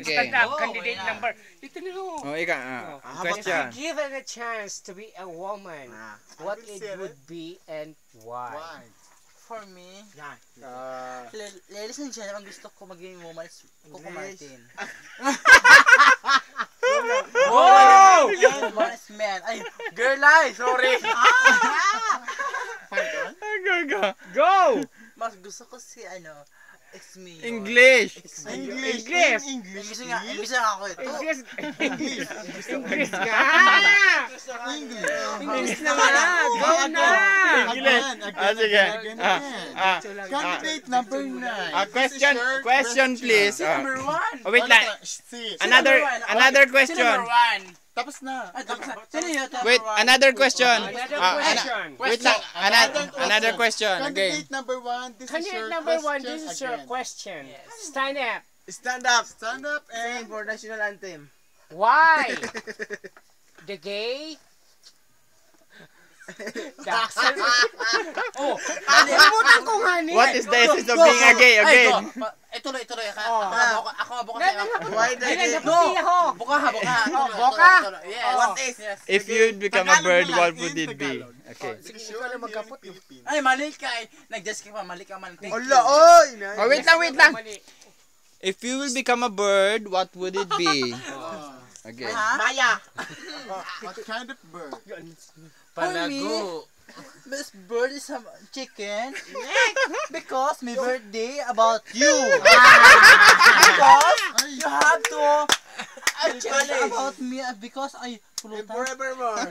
okay. Stand up, candidate number. Ito na ho. Oh, ika. Question. If given a chance to be a woman, what it would be and why? For me, ladies and gentlemen, gusto ko maging woman is Coco Martin. Oh! Woman is man. Ay, girl ay, sorry. Go! Mas gusto ko si it's me. English. English English nga ako ito. English nga! English na nga! Go na! English. Sige. Candidate number 9. Question please. Number 1. Oh, wait lang. Another question. Number 1. Tapos na. Sino yun? Wait, another question. Wait lang. Question. Another question. Again. Candidate number 1. Candidate number 1, this is your question. Stand up. Stand up and for national anthem. Why? The gay? Jackson? Oh, kalimutan ko nga niya. What is the essence of being a gay again? Tuloy. Ako buka sa'yo. Why the gay? Buka. Buka? Yes. What is? If you'd become a bird, what would it be? Okay. Sure magkapot. Ay, mali ka eh. Nag-desk ka pa, mali ka man. Ala, oy! Oh, wait lang. If you will become a bird, what would it be? Okay. Maya. What kind of bird? Palago. This bird is a chicken because my birthday about you. Because you have to check about me because I pulutan. Forevermore.